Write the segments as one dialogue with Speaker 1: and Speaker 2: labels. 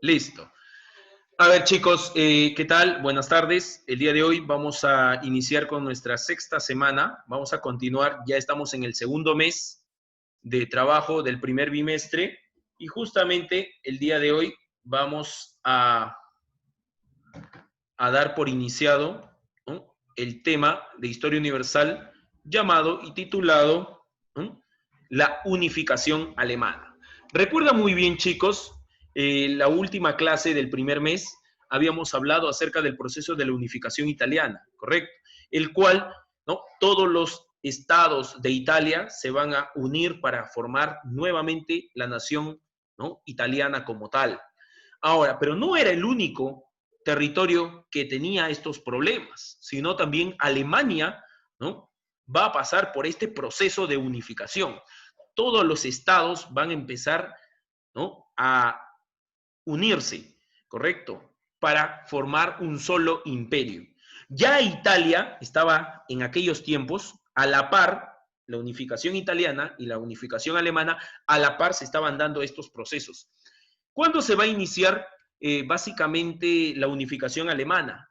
Speaker 1: Listo. A ver, chicos, ¿qué tal? Buenas tardes. El día de hoy vamos a iniciar con nuestra sexta semana. Vamos a continuar. Ya estamos en el segundo mes de trabajo del primer bimestre y justamente el día de hoy vamos a dar por iniciado, ¿no?, el tema de historia universal llamado y titulado, ¿no?, la unificación alemana. Recuerda muy bien, chicos, la última clase del primer mes habíamos hablado acerca del proceso de la unificación italiana, ¿correcto? El cual, ¿no?, todos los estados de Italia se van a unir para formar nuevamente la nación, ¿no?, italiana como tal. Ahora, pero no era el único territorio que tenía estos problemas, sino también Alemania, ¿no?, va a pasar por este proceso de unificación. Todos los estados van a empezar, ¿no?, a unirse, ¿correcto?, para formar un solo imperio. Ya Italia estaba en aquellos tiempos a la par, la unificación italiana y la unificación alemana, a la par se estaban dando estos procesos. ¿Cuándo se va a iniciar básicamente la unificación alemana?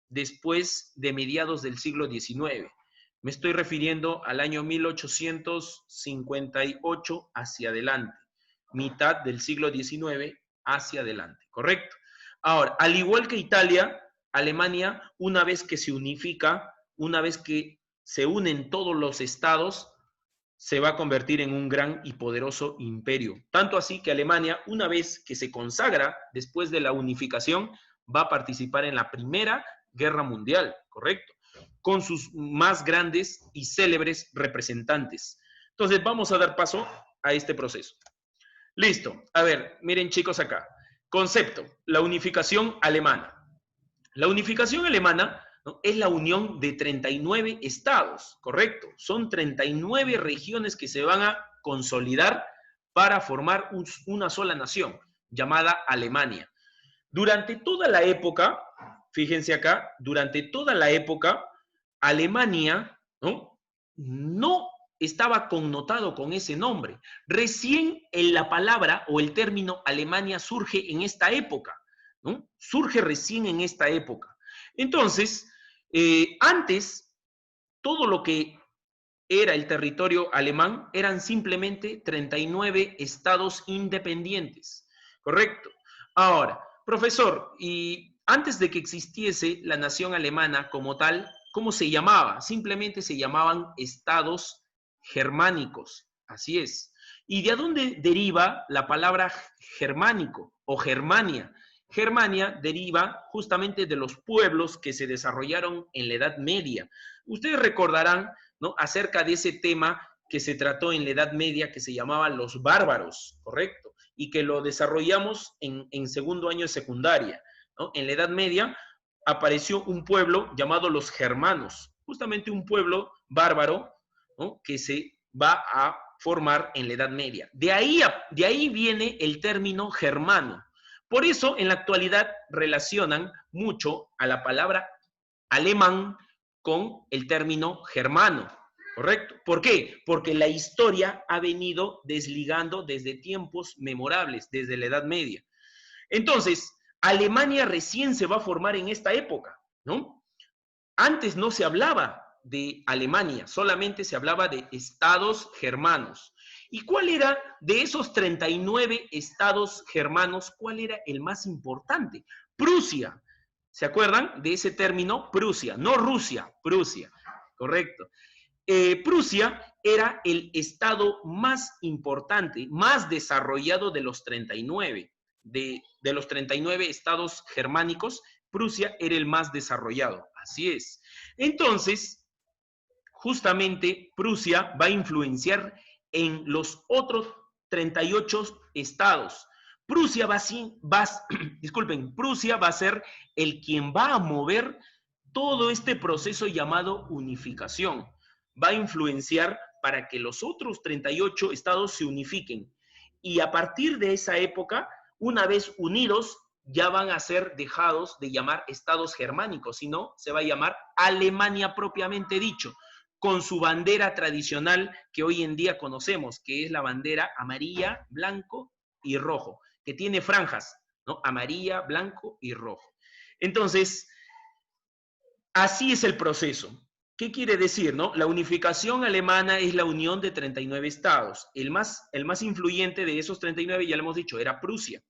Speaker 1: Después de mediados del siglo XIX. Me estoy refiriendo al año 1858 hacia adelante, mitad del siglo XIX hacia adelante, ¿correcto? Ahora, al igual que Italia, Alemania, una vez que se unifica, una vez que se unen todos los estados, se va a convertir en un gran y poderoso imperio. Tanto así que Alemania, una vez que se consagra después de la unificación, va a participar en la Primera Guerra Mundial, ¿correcto?, con sus más grandes y célebres representantes. Entonces, vamos a dar paso a este proceso. Listo. A ver, miren, chicos, acá. Concepto, la unificación alemana. La unificación alemana, ¿no?, es la unión de 39 estados, ¿correcto? Son 39 regiones que se van a consolidar para formar una sola nación, llamada Alemania. Durante toda la época, fíjense acá, durante toda la época, Alemania, ¿no?, no estaba connotado con ese nombre. Recién en la palabra o el término Alemania surge en esta época, ¿no? Surge recién en esta época. Entonces, antes, todo lo que era el territorio alemán eran simplemente 39 estados independientes, ¿correcto? Ahora, profesor, y antes de que existiese la nación alemana como tal, ¿cómo se llamaba? Simplemente se llamaban estados germánicos, así es. ¿Y de dónde deriva la palabra germánico o Germania? Germania deriva justamente de los pueblos que se desarrollaron en la Edad Media. Ustedes recordarán, ¿no?, acerca de ese tema que se trató en la Edad Media que se llamaba los bárbaros, ¿correcto? Y que lo desarrollamos en segundo año de secundaria, ¿no? En la Edad Media apareció un pueblo llamado los germanos, justamente un pueblo bárbaro, ¿no?, que se va a formar en la Edad Media. De ahí viene el término germano. Por eso, en la actualidad relacionan mucho a la palabra alemán con el término germano, ¿correcto? ¿Por qué? Porque la historia ha venido desligando desde tiempos memorables, desde la Edad Media. Entonces, Alemania recién se va a formar en esta época, ¿no? Antes no se hablaba de Alemania, solamente se hablaba de estados germanos. ¿Y cuál era de esos 39 estados germanos, cuál era el más importante? Prusia. ¿Se acuerdan de ese término? Prusia, no Rusia, Prusia, correcto. Prusia era el estado más importante, más desarrollado de los 39. De los 39 estados germánicos, Prusia era el más desarrollado, así es. Entonces, justamente Prusia va a influenciar en los otros 38 estados. Prusia disculpen, Prusia va a ser el quien va a mover todo este proceso llamado unificación. Va a influenciar para que los otros 38 estados se unifiquen. Y a partir de esa época, una vez unidos, ya van a ser dejados de llamar estados germánicos, sino se va a llamar Alemania propiamente dicho, con su bandera tradicional que hoy en día conocemos, que es la bandera amarilla, blanco y rojo, que tiene franjas. ¿no? Amarilla, blanco y rojo. Entonces, así es el proceso. ¿Qué quiere decir, no? La unificación alemana es la unión de 39 estados. El más influyente de esos 39, ya lo hemos dicho, era Prusia.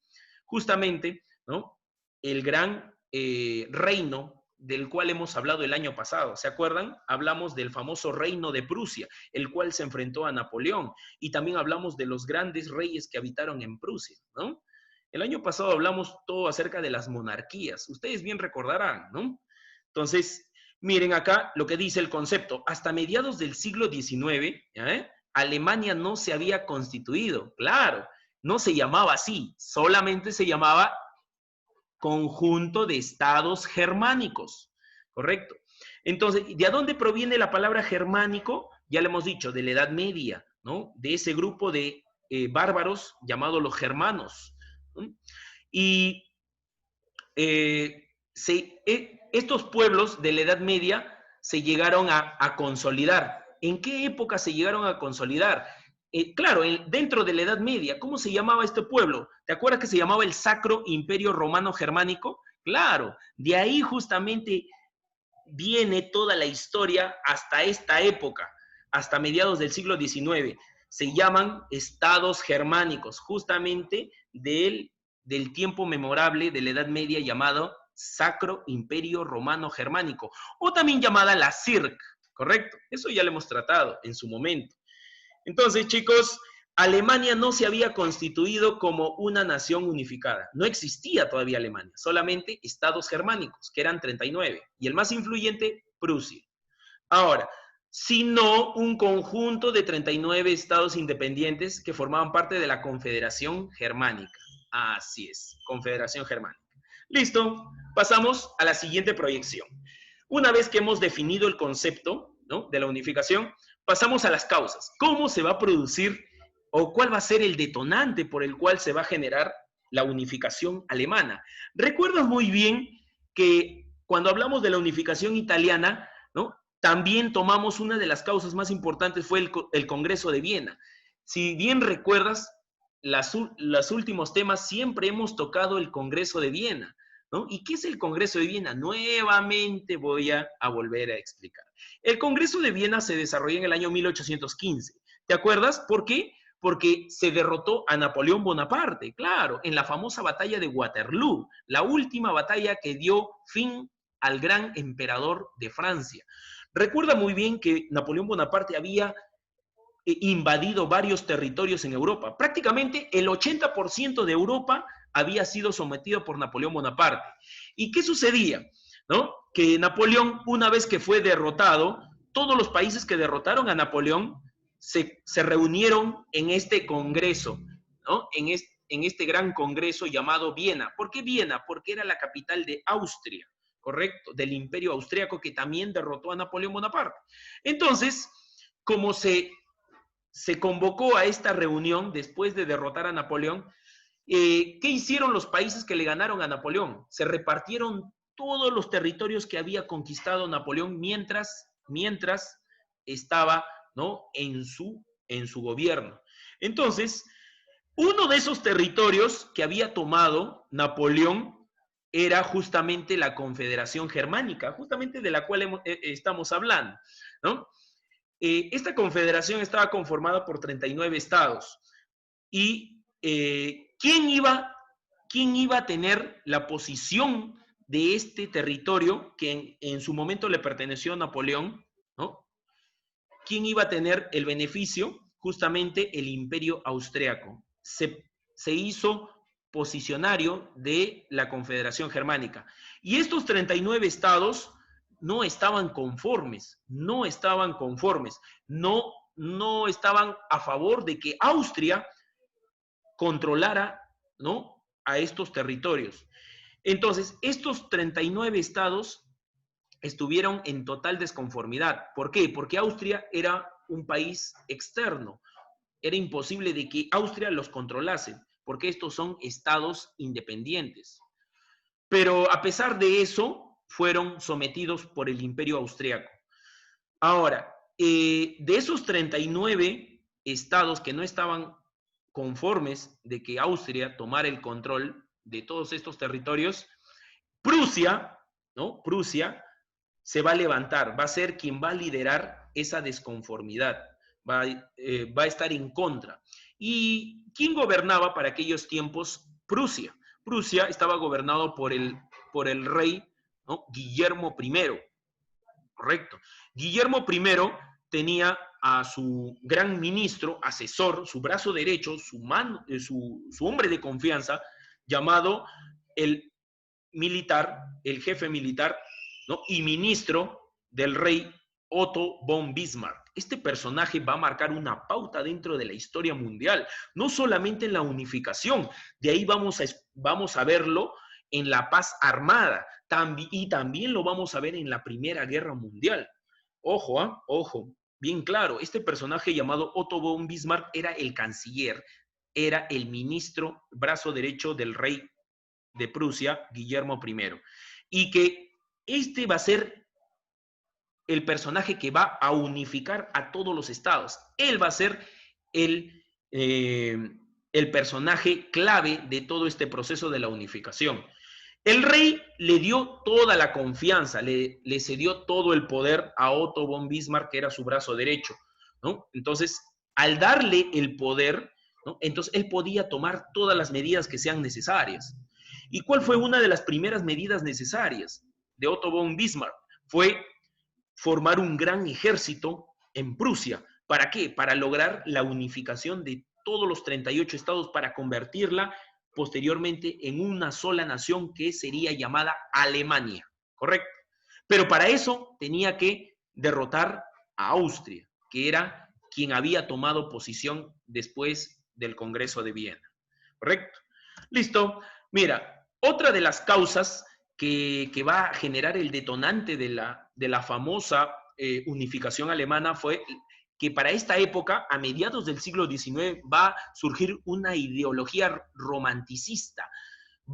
Speaker 1: Justamente, ¿no? El gran reino del cual hemos hablado el año pasado. ¿Se acuerdan? Hablamos del famoso reino de Prusia, el cual se enfrentó a Napoleón. Y también hablamos de los grandes reyes que habitaron en Prusia, ¿no? El año pasado hablamos todo acerca de las monarquías. Ustedes bien recordarán, ¿no? Entonces, miren acá lo que dice el concepto. Hasta mediados del siglo XIX, Alemania no se había constituido. Claro, no se llamaba así, solamente se llamaba conjunto de estados germánicos. ¿Correcto? Entonces, ¿de dónde proviene la palabra germánico? Ya le hemos dicho, de la Edad Media, ¿no? De ese grupo de bárbaros llamados los germanos, ¿no? Y estos pueblos de la Edad Media se llegaron a consolidar. ¿En qué época se llegaron a consolidar? Claro, dentro de la Edad Media, ¿cómo se llamaba este pueblo? ¿Te acuerdas que se llamaba el Sacro Imperio Romano Germánico? Claro, de ahí justamente viene toda la historia hasta esta época, hasta mediados del siglo XIX. Se llaman estados germánicos, justamente del tiempo memorable de la Edad Media llamado Sacro Imperio Romano Germánico, o también llamada la CIRC, ¿correcto? Eso ya lo hemos tratado en su momento. Entonces, chicos, Alemania no se había constituido como una nación unificada. No existía todavía Alemania, solamente estados germánicos, que eran 39, y el más influyente, Prusia. Ahora, sino un conjunto de 39 estados independientes que formaban parte de la Confederación Germánica. Así es, Confederación Germánica. Listo, pasamos a la siguiente proyección. Una vez que hemos definido el concepto, ¿no?, de la unificación, pasamos a las causas. ¿Cómo se va a producir o cuál va a ser el detonante por el cual se va a generar la unificación alemana? Recuerdas muy bien que cuando hablamos de la unificación italiana, ¿no?, también tomamos una de las causas más importantes, fue el Congreso de Viena. Si bien recuerdas, los últimos temas siempre hemos tocado el Congreso de Viena, ¿no? ¿Y qué es el Congreso de Viena? Nuevamente voy a volver a explicar. El Congreso de Viena se desarrolló en el año 1815. ¿Te acuerdas? ¿Por qué? Porque se derrotó a Napoleón Bonaparte, claro, en la famosa batalla de Waterloo, la última batalla que dio fin al gran emperador de Francia. Recuerda muy bien que Napoleón Bonaparte había invadido varios territorios en Europa. Prácticamente el 80% de Europa había sido sometido por Napoleón Bonaparte. ¿Y qué sucedía? ¿No? Que Napoleón, una vez que fue derrotado, todos los países que derrotaron a Napoleón se reunieron en este congreso, ¿no? En este gran congreso llamado Viena. ¿Por qué Viena? Porque era la capital de Austria, ¿correcto? Del Imperio Austriaco, que también derrotó a Napoleón Bonaparte. Entonces, como se convocó a esta reunión después de derrotar a Napoleón, ¿qué hicieron los países que le ganaron a Napoleón? Se repartieron todos los territorios que había conquistado Napoleón mientras estaba, ¿no?, en su gobierno. Entonces, uno de esos territorios que había tomado Napoleón era justamente la Confederación Germánica, justamente de la cual estamos hablando, ¿no? Esta confederación estaba conformada por 39 estados. ¿Y ¿quién iba a tener la posición de este territorio que en su momento le perteneció a Napoleón, ¿no? ¿Quién iba a tener el beneficio? Justamente el Imperio Austriaco. Se hizo posicionario de la Confederación Germánica. Y estos 39 estados no estaban conformes, no estaban a favor de que Austria controlara, ¿no?, a estos territorios. Entonces, estos 39 estados estuvieron en total desconformidad. ¿Por qué? Porque Austria era un país externo. Era imposible de que Austria los controlase, porque estos son estados independientes. Pero a pesar de eso, fueron sometidos por el Imperio Austriaco. Ahora, de esos 39 estados que no estaban conformes de que Austria tomara el control, de todos estos territorios, Prusia, ¿no? Prusia se va a levantar, va a ser quien va a liderar esa desconformidad, va a estar en contra. ¿Y quién gobernaba para aquellos tiempos? Prusia. Prusia estaba gobernado por el rey, ¿no? Guillermo I, correcto. Guillermo I tenía a su gran ministro, asesor, su brazo derecho, su hombre de confianza, llamado el militar, el jefe militar, ¿no? Y ministro del rey Otto von Bismarck. Este personaje va a marcar una pauta dentro de la historia mundial, no solamente en la unificación, de ahí vamos a verlo en la paz armada, y también lo vamos a ver en la Primera Guerra Mundial. Ojo, ojo, bien claro, este personaje llamado Otto von Bismarck era el canciller, era el ministro, brazo derecho del rey de Prusia, Guillermo I. Y que este va a ser el personaje que va a unificar a todos los estados. Él va a ser el, eh, el personaje clave de todo este proceso de la unificación. El rey le dio toda la confianza, le cedió todo el poder a Otto von Bismarck, que era su brazo derecho, ¿no? Entonces, al darle el poder, ¿no? Entonces él podía tomar todas las medidas que sean necesarias. ¿Y cuál fue una de las primeras medidas necesarias de Otto von Bismarck? Fue formar un gran ejército en Prusia. ¿Para qué? Para lograr la unificación de todos los 38 estados para convertirla posteriormente en una sola nación que sería llamada Alemania, ¿correcto? Pero para eso tenía que derrotar a Austria, que era quien había tomado posición después del Congreso de Viena, ¿correcto? Listo. Mira, otra de las causas que va a generar el detonante de la famosa unificación alemana fue que para esta época, a mediados del siglo XIX, va a surgir una ideología romanticista,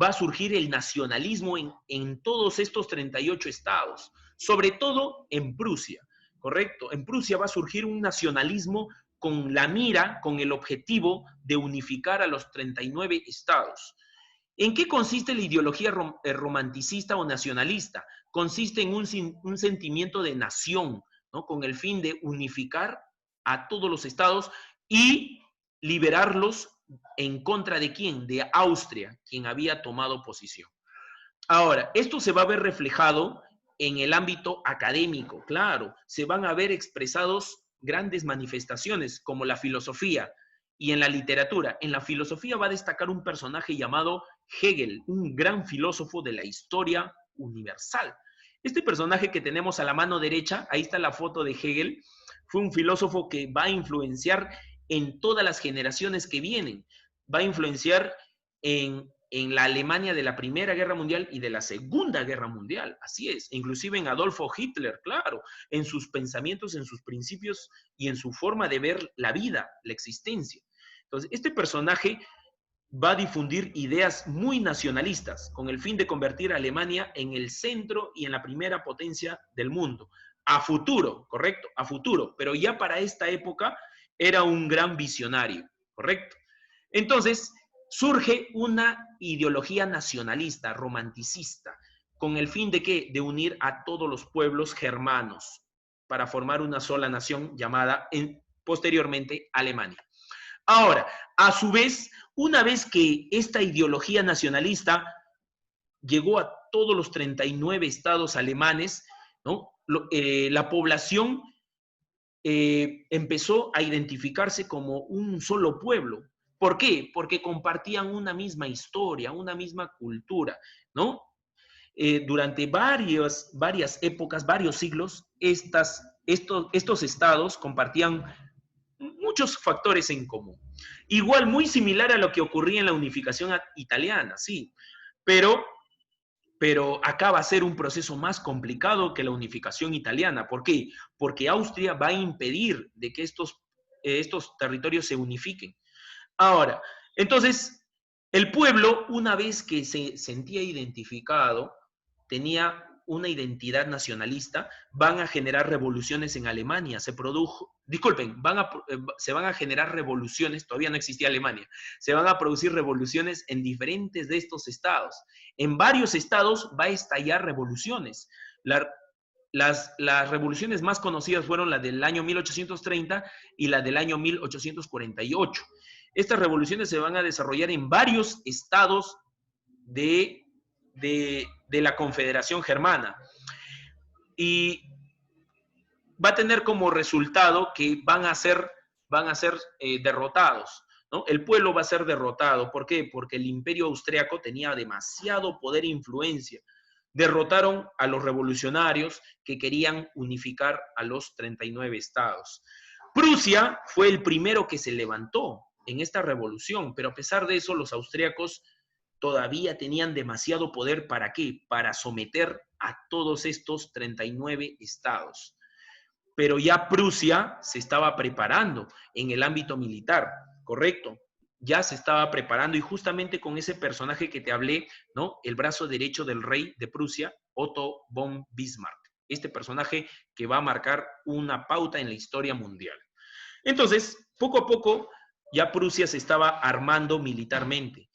Speaker 1: va a surgir el nacionalismo en todos estos 38 estados, sobre todo en Prusia, ¿correcto? En Prusia va a surgir un nacionalismo con la mira, con el objetivo de unificar a los 39 estados. ¿En qué consiste la ideología romanticista o nacionalista? Consiste en un sentimiento de nación, ¿no? Con el fin de unificar a todos los estados y liberarlos en contra de quién? De Austria, quien había tomado posición. Ahora, esto se va a ver reflejado en el ámbito académico, claro, se van a ver expresados grandes manifestaciones como la filosofía y en la literatura. En la filosofía va a destacar un personaje llamado Hegel, un gran filósofo de la historia universal. Este personaje que tenemos a la mano derecha, ahí está la foto de Hegel, fue un filósofo que va a influenciar en todas las generaciones que vienen, va a influenciar en la Alemania de la Primera Guerra Mundial y de la Segunda Guerra Mundial, así es, inclusive en Adolfo Hitler, claro, en sus pensamientos, en sus principios y en su forma de ver la vida, la existencia. Entonces, este personaje va a difundir ideas muy nacionalistas con el fin de convertir a Alemania en el centro y en la primera potencia del mundo. A futuro, correcto, a futuro, pero ya para esta época era un gran visionario, correcto. Entonces, surge una ideología nacionalista, romanticista, con el fin de ¿qué? De unir a todos los pueblos germanos para formar una sola nación llamada posteriormente Alemania. Ahora, a su vez, una vez que esta ideología nacionalista llegó a todos los 39 estados alemanes, ¿no? La población empezó a identificarse como un solo pueblo. ¿Por qué? Porque compartían una misma historia, una misma cultura, ¿no? Durante varias épocas, varios siglos, estos estados compartían muchos factores en común. Igual, muy similar a lo que ocurría en la unificación italiana, sí, pero acá va a ser un proceso más complicado que la unificación italiana. ¿Por qué? Porque Austria va a impedir de que estos territorios se unifiquen. Ahora, entonces, el pueblo, una vez que se sentía identificado, tenía una identidad nacionalista, van a generar revoluciones en Alemania. Se van a generar revoluciones, todavía no existía Alemania, se van a producir revoluciones en diferentes de estos estados. En varios estados va a estallar revoluciones. Las revoluciones más conocidas fueron la del año 1830 y la del año 1848. Estas revoluciones se van a desarrollar en varios estados de la Confederación Germana. Y va a tener como resultado que van a ser derrotados, ¿no? El pueblo va a ser derrotado. ¿Por qué? Porque el imperio austriaco tenía demasiado poder e influencia. Derrotaron a los revolucionarios que querían unificar a los 39 estados. Prusia fue el primero que se levantó en esta revolución, pero a pesar de eso los austríacos todavía tenían demasiado poder. ¿Para qué? Para someter a todos estos 39 estados. Pero ya Prusia se estaba preparando en el ámbito militar, ¿correcto? Ya se estaba preparando y justamente con ese personaje que te hablé, ¿no? El brazo derecho del rey de Prusia, Otto von Bismarck. Este personaje que va a marcar una pauta en la historia mundial. Entonces, poco a poco, ya Prusia se estaba armando militarmente.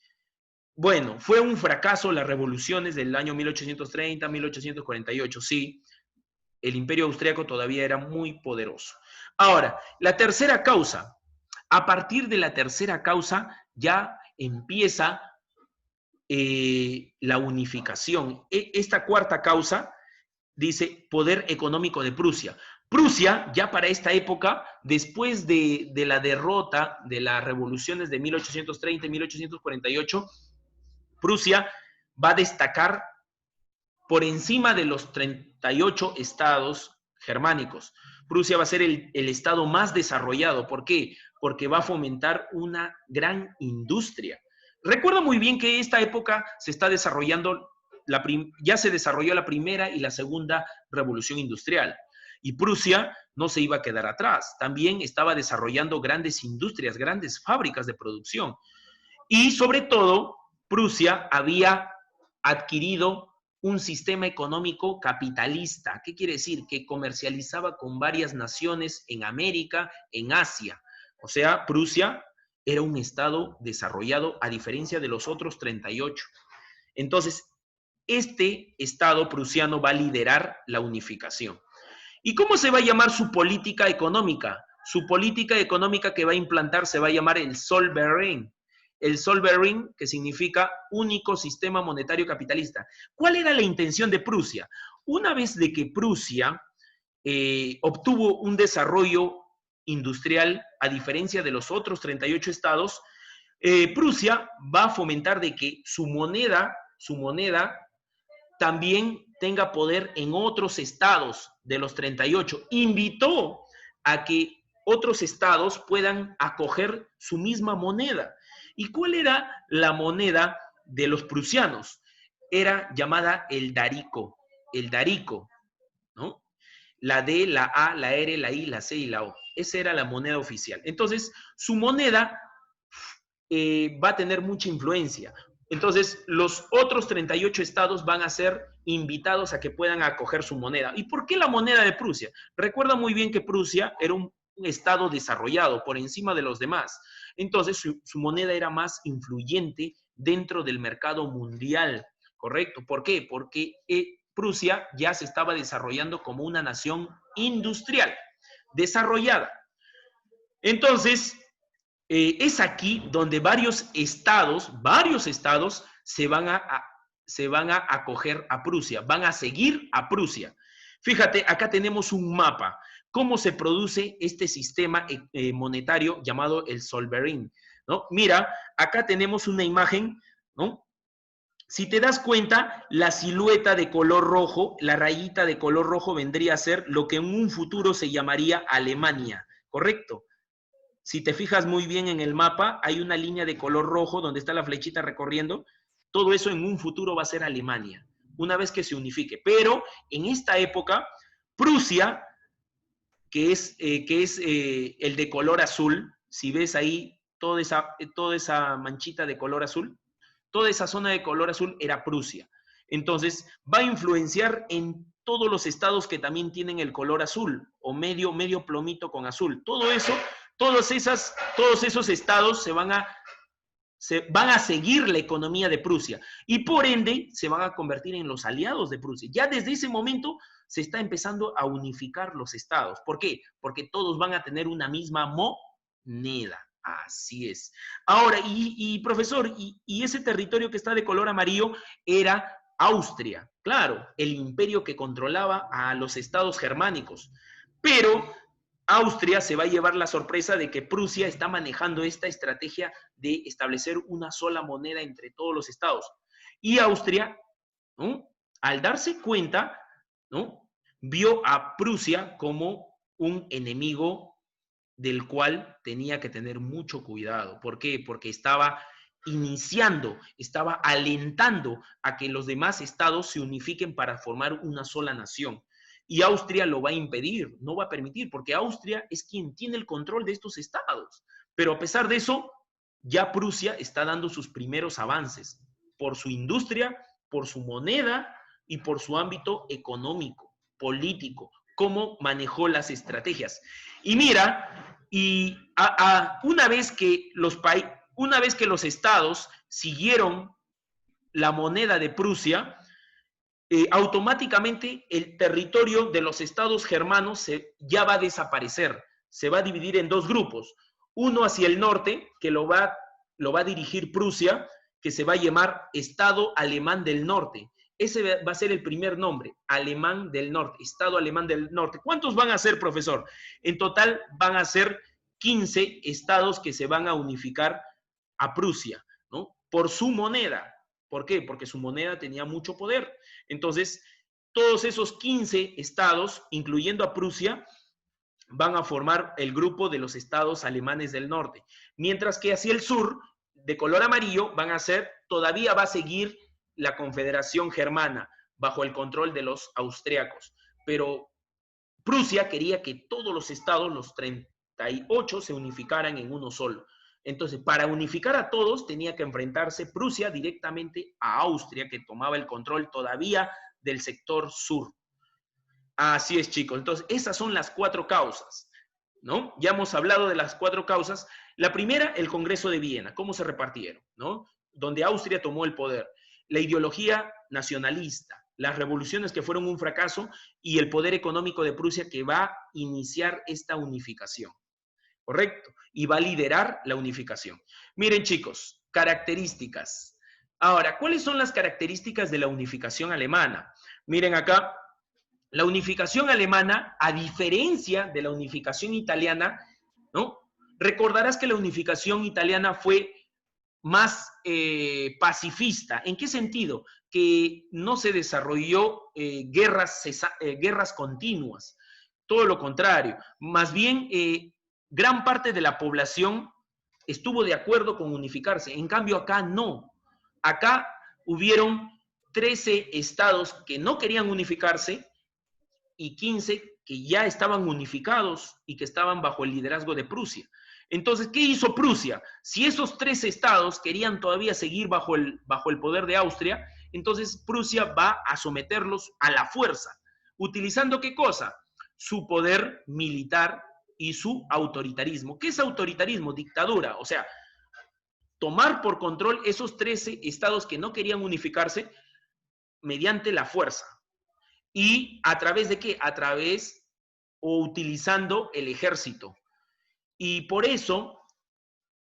Speaker 1: Bueno, fue un fracaso las revoluciones del año 1830, 1848, sí. El imperio austríaco todavía era muy poderoso. Ahora, la tercera causa. A partir de la tercera causa ya empieza la unificación. Esta cuarta causa dice poder económico de Prusia. Prusia, ya para esta época, después de la derrota de las revoluciones de 1830 y 1848, Prusia va a destacar por encima de los 38 estados germánicos. Prusia va a ser el estado más desarrollado. ¿Por qué? Porque va a fomentar una gran industria. Recuerda muy bien que esta época se está desarrollando, ya se desarrolló la primera y la segunda revolución industrial. Y Prusia no se iba a quedar atrás. También estaba desarrollando grandes industrias, grandes fábricas de producción. Y sobre todo, Prusia había adquirido un sistema económico capitalista. ¿Qué quiere decir? Que comercializaba con varias naciones en América, en Asia. O sea, Prusia era un estado desarrollado a diferencia de los otros 38. Entonces, este estado prusiano va a liderar la unificación. ¿Y cómo se va a llamar su política económica? Su política económica que va a implantar se va a llamar el Zollverein. El Zollverein, que significa único sistema monetario capitalista. ¿Cuál era la intención de Prusia? Una vez de que Prusia obtuvo un desarrollo industrial a diferencia de los otros 38 estados, Prusia va a fomentar de que su moneda también tenga poder en otros estados de los 38. Invitó a que otros estados puedan acoger su misma moneda. ¿Y cuál era la moneda de los prusianos? Era llamada el darico, ¿no? La D, la A, la R, la I, la C y la O. Esa era la moneda oficial. Entonces, su moneda va a tener mucha influencia. Entonces, los otros 38 estados van a ser invitados a que puedan acoger su moneda. ¿Y por qué la moneda de Prusia? Recuerda muy bien que Prusia era un estado desarrollado por encima de los demás. Entonces, su moneda era más influyente dentro del mercado mundial, ¿correcto? ¿Por qué? Porque Prusia ya se estaba desarrollando como una nación industrial, desarrollada. Entonces, es aquí donde varios estados se van a acoger a Prusia, van a seguir a Prusia. Fíjate, acá tenemos un mapa. ¿Cómo se produce este sistema monetario llamado el Zollverein? ¿No? Mira, acá tenemos una imagen, ¿no? Si te das cuenta, la silueta de color rojo, la rayita de color rojo vendría a ser lo que en un futuro se llamaría Alemania, ¿correcto? Si te fijas muy bien en el mapa, hay una línea de color rojo donde está la flechita recorriendo. Todo eso en un futuro va a ser Alemania, una vez que se unifique. Pero en esta época, Prusia, que es el de color azul, si ves ahí toda esa manchita de color azul, toda esa zona de color azul era Prusia. Entonces, va a influenciar en todos los estados que también tienen el color azul o medio plomito con azul. Todo eso, todos esos estados se van a seguir la economía de Prusia y por ende se van a convertir en los aliados de Prusia. Ya desde ese momento se está empezando a unificar los estados. ¿Por qué? Porque todos van a tener una misma moneda. Así es. Ahora, profesor, y ese territorio que está de color amarillo era Austria, claro, el imperio que controlaba a los estados germánicos. Pero Austria se va a llevar la sorpresa de que Prusia está manejando esta estrategia de establecer una sola moneda entre todos los estados. Y Austria, ¿no?, al darse cuenta, ¿no?, vio a Prusia como un enemigo del cual tenía que tener mucho cuidado. ¿Por qué? Porque estaba iniciando, estaba alentando a que los demás estados se unifiquen para formar una sola nación. Y Austria lo va a impedir, no va a permitir, porque Austria es quien tiene el control de estos estados. Pero a pesar de eso, ya Prusia está dando sus primeros avances por su industria, por su moneda y por su ámbito económico, político, cómo manejó las estrategias. Y mira, una vez que los estados siguieron la moneda de Prusia, automáticamente el territorio de los estados germanos ya va a desaparecer. Se va a dividir en dos grupos. Uno hacia el norte, que lo va a dirigir Prusia, que se va a llamar Estado Alemán del Norte. Ese va a ser el primer nombre, Alemán del Norte, Estado Alemán del Norte. ¿Cuántos van a ser, profesor? En total van a ser 15 estados que se van a unificar a Prusia, ¿no? Por su moneda. ¿Por qué? Porque su moneda tenía mucho poder. Entonces, todos esos 15 estados, incluyendo a Prusia, van a formar el grupo de los estados alemanes del norte. Mientras que hacia el sur, de color amarillo, todavía va a seguir la Confederación Germana bajo el control de los austriacos. Pero Prusia quería que todos los estados, los 38, se unificaran en uno solo. Entonces, para unificar a todos, tenía que enfrentarse Prusia directamente a Austria, que tomaba el control todavía del sector sur. Así es, chicos. Entonces, esas son las 4 causas, ¿no? Ya hemos hablado de las 4 causas. La primera, el Congreso de Viena, cómo se repartieron, ¿no? Donde Austria tomó el poder. La ideología nacionalista, las revoluciones que fueron un fracaso y el poder económico de Prusia que va a iniciar esta unificación. ¿Correcto? Y va a liderar la unificación. Miren, chicos, características. Ahora, ¿cuáles son las características de la unificación alemana? Miren acá, la unificación alemana, a diferencia de la unificación italiana, ¿no? Recordarás que la unificación italiana fue más pacifista. ¿En qué sentido? Que no se desarrolló guerras continuas. Todo lo contrario. Más bien, gran parte de la población estuvo de acuerdo con unificarse. En cambio, acá no. Acá hubieron 13 estados que no querían unificarse y 15 que ya estaban unificados y que estaban bajo el liderazgo de Prusia. Entonces, ¿qué hizo Prusia? Si esos 13 estados querían todavía seguir bajo el poder de Austria, entonces Prusia va a someterlos a la fuerza. ¿Utilizando qué cosa? Su poder militar y su autoritarismo. ¿Qué es autoritarismo? Dictadura. O sea, tomar por control esos 13 estados que no querían unificarse mediante la fuerza. ¿Y a través de qué? A través o utilizando el ejército. Y por eso,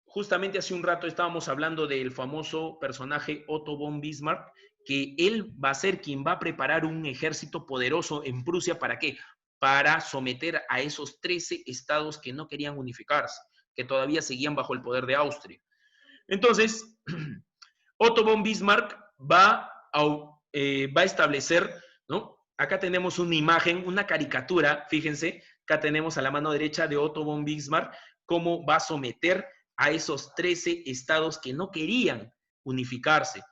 Speaker 1: justamente hace un rato estábamos hablando del famoso personaje Otto von Bismarck, que él va a ser quien va a preparar un ejército poderoso en Prusia. ¿Para qué? Para someter a esos 13 estados que no querían unificarse, que todavía seguían bajo el poder de Austria. Entonces, Otto von Bismarck va a establecer, ¿no? Acá tenemos una imagen, una caricatura, fíjense, acá tenemos a la mano derecha de Otto von Bismarck cómo va a someter a esos 13 estados que no querían unificarse.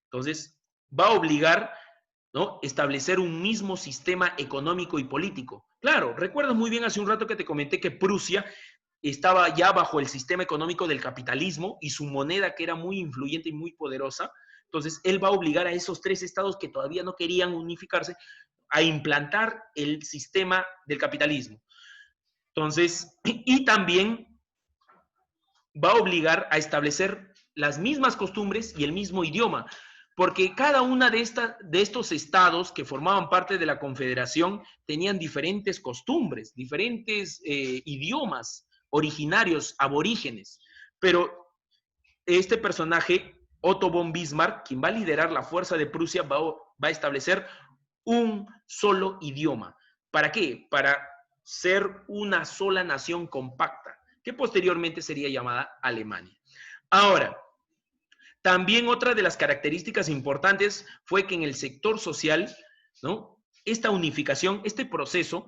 Speaker 1: Entonces, va a obligar, ¿no?, establecer un mismo sistema económico y político. Claro, recuerdas muy bien hace un rato que te comenté que Prusia estaba ya bajo el sistema económico del capitalismo y su moneda, que era muy influyente y muy poderosa. Entonces, él va a obligar a esos 3 estados que todavía no querían unificarse a implantar el sistema del capitalismo. Entonces, y también va a obligar a establecer las mismas costumbres y el mismo idioma, porque cada una de estos estados que formaban parte de la Confederación tenían diferentes costumbres, diferentes idiomas originarios, aborígenes. Pero este personaje, Otto von Bismarck, quien va a liderar la fuerza de Prusia, va a establecer un solo idioma. ¿Para qué? Para ser una sola nación compacta, que posteriormente sería llamada Alemania. Ahora, también otra de las características importantes fue que en el sector social, ¿no? Esta unificación, este proceso,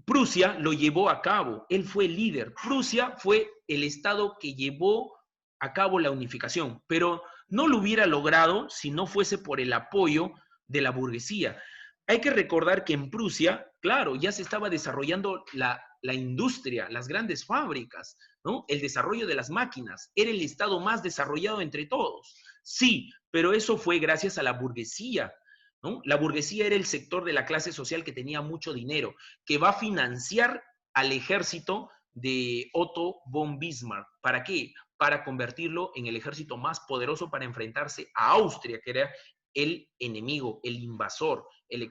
Speaker 1: Prusia lo llevó a cabo, él fue el líder. Prusia fue el estado que llevó a cabo la unificación, pero no lo hubiera logrado si no fuese por el apoyo de la burguesía. Hay que recordar que en Prusia, claro, ya se estaba desarrollando la industria, las grandes fábricas, ¿no? El desarrollo de las máquinas. Era el estado más desarrollado entre todos. Sí, pero eso fue gracias a la burguesía, ¿no? La burguesía era el sector de la clase social que tenía mucho dinero, que va a financiar al ejército de Otto von Bismarck. ¿Para qué? Para convertirlo en el ejército más poderoso para enfrentarse a Austria, que era el enemigo, el invasor, el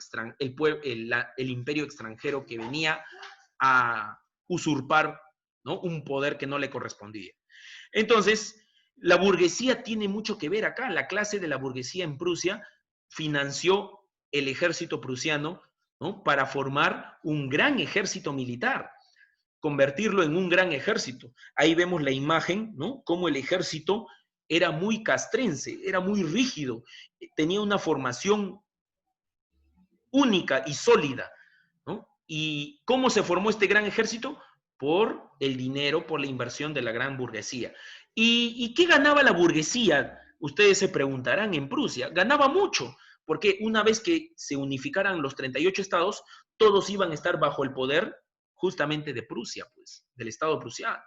Speaker 1: imperio extranjero que venía a usurpar, ¿no? Un poder que no le correspondía. Entonces, la burguesía tiene mucho que ver acá. La clase de la burguesía en Prusia financió el ejército prusiano, ¿no? Para formar un gran ejército militar, convertirlo en un gran ejército. Ahí vemos la imagen, ¿no? Cómo el ejército era muy castrense, era muy rígido, tenía una formación única y sólida, ¿no? ¿Y cómo se formó este gran ejército? Por el dinero, por la inversión de la gran burguesía. ¿Y qué ganaba la burguesía? Ustedes se preguntarán en Prusia. Ganaba mucho, porque una vez que se unificaran los 38 estados, todos iban a estar bajo el poder justamente de Prusia, pues, del estado prusiano.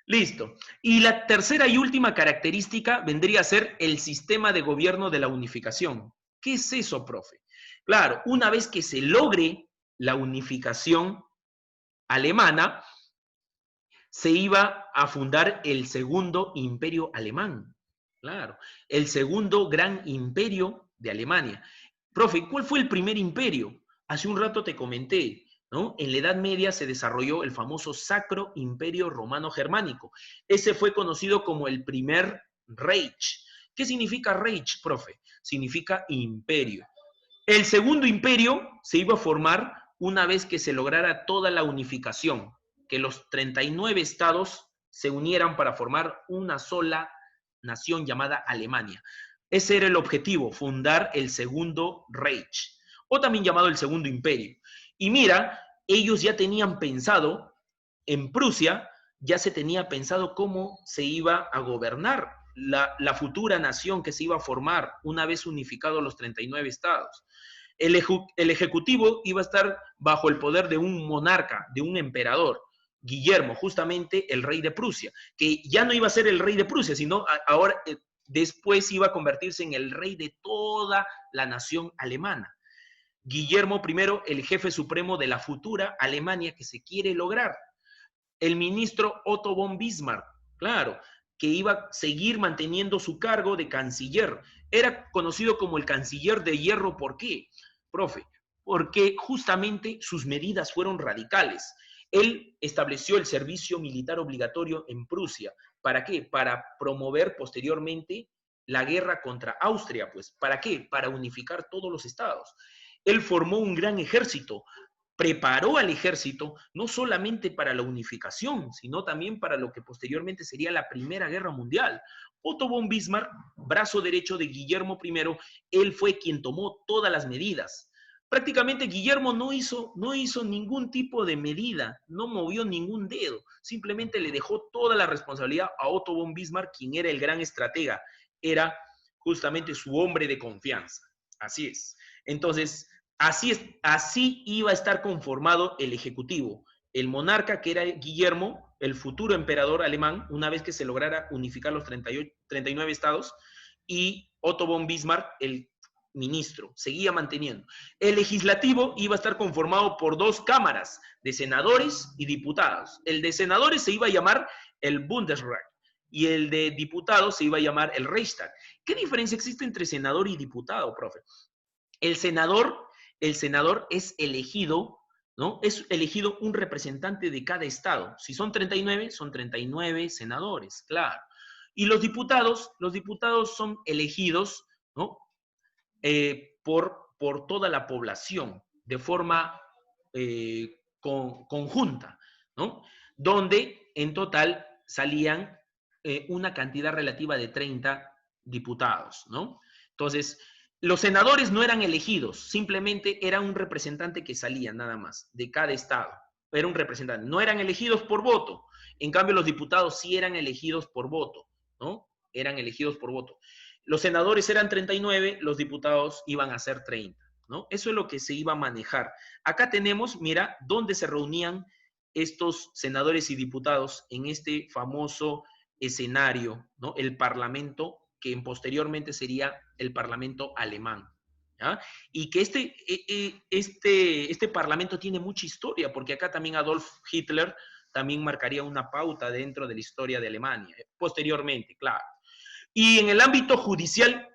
Speaker 1: Listo. Y la tercera y última característica vendría a ser el sistema de gobierno de la unificación. ¿Qué es eso, profe? Claro, una vez que se logre la unificación alemana, se iba a fundar el segundo imperio alemán. Claro, el segundo gran imperio de Alemania. Profe, ¿cuál fue el primer imperio? Hace un rato te comenté, ¿no? En la Edad Media se desarrolló el famoso Sacro Imperio Romano Germánico. Ese fue conocido como el primer Reich. ¿Qué significa Reich, profe? Significa imperio. El segundo imperio se iba a formar una vez que se lograra toda la unificación, que los 39 estados se unieran para formar una sola nación llamada Alemania. Ese era el objetivo, fundar el segundo Reich, o también llamado el segundo imperio. Y mira, ellos ya tenían pensado, en Prusia, ya se tenía pensado cómo se iba a gobernar la futura nación que se iba a formar una vez unificados los 39 estados. El ejecutivo iba a estar bajo el poder de un monarca, de un emperador, Guillermo, justamente el rey de Prusia, que ya no iba a ser el rey de Prusia, sino ahora después iba a convertirse en el rey de toda la nación alemana. Guillermo I, el jefe supremo de la futura Alemania que se quiere lograr. El ministro Otto von Bismarck, claro, que iba a seguir manteniendo su cargo de canciller. Era conocido como el canciller de hierro. ¿Por qué, profe? Porque justamente sus medidas fueron radicales. Él estableció el servicio militar obligatorio en Prusia. ¿Para qué? Para promover posteriormente la guerra contra Austria, pues. ¿Para qué? Para unificar todos los estados. Él formó un gran ejército, preparó al ejército no solamente para la unificación, sino también para lo que posteriormente sería la Primera Guerra Mundial. Otto von Bismarck, brazo derecho de Guillermo I, él fue quien tomó todas las medidas. Prácticamente Guillermo no hizo ningún tipo de medida, no movió ningún dedo, simplemente le dejó toda la responsabilidad a Otto von Bismarck, quien era el gran estratega, era justamente su hombre de confianza. Así es. Entonces, así iba a estar conformado el ejecutivo. El monarca, que era Guillermo, el futuro emperador alemán, una vez que se lograra unificar los 39 estados, y Otto von Bismarck, el ministro, seguía manteniendo. El legislativo iba a estar conformado por 2 cámaras de senadores y diputados. El de senadores se iba a llamar el Bundesrat y el de diputados se iba a llamar el Reichstag. ¿Qué diferencia existe entre senador y diputado, profe? El senador es elegido, ¿no? Es elegido un representante de cada estado. Si son 39, son 39 senadores, claro. Y los diputados son elegidos, ¿no? Por toda la población, de forma conjunta, ¿no? Donde en total salían una cantidad relativa de 30 diputados, ¿no? Entonces, los senadores no eran elegidos, simplemente era un representante que salía nada más de cada estado. Era un representante, no eran elegidos por voto. En cambio, los diputados sí eran elegidos por voto, ¿no? Eran elegidos por voto. Los senadores eran 39, los diputados iban a ser 30, ¿no? Eso es lo que se iba a manejar. Acá tenemos, mira, dónde se reunían estos senadores y diputados en este famoso escenario, ¿no? El Parlamento, que posteriormente sería el Parlamento alemán, ¿ya? Y que este Parlamento tiene mucha historia, porque acá también Adolf Hitler también marcaría una pauta dentro de la historia de Alemania, posteriormente, claro. Y en el ámbito judicial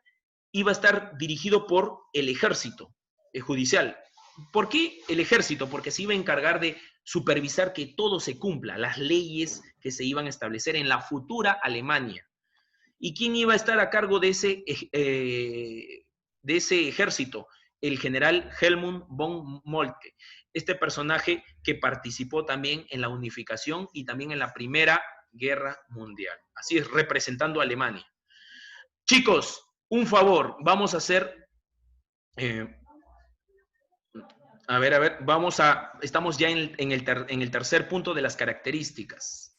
Speaker 1: iba a estar dirigido por el ejército judicial. ¿Por qué el ejército? Porque se iba a encargar de supervisar que todo se cumpla, las leyes que se iban a establecer en la futura Alemania. ¿Y quién iba a estar a cargo de ese ejército? El general Helmut von Moltke, este personaje que participó también en la unificación y también en la Primera Guerra Mundial. Así es, representando a Alemania. Chicos, un favor, vamos a hacer... a ver, estamos ya en el tercer punto de las características.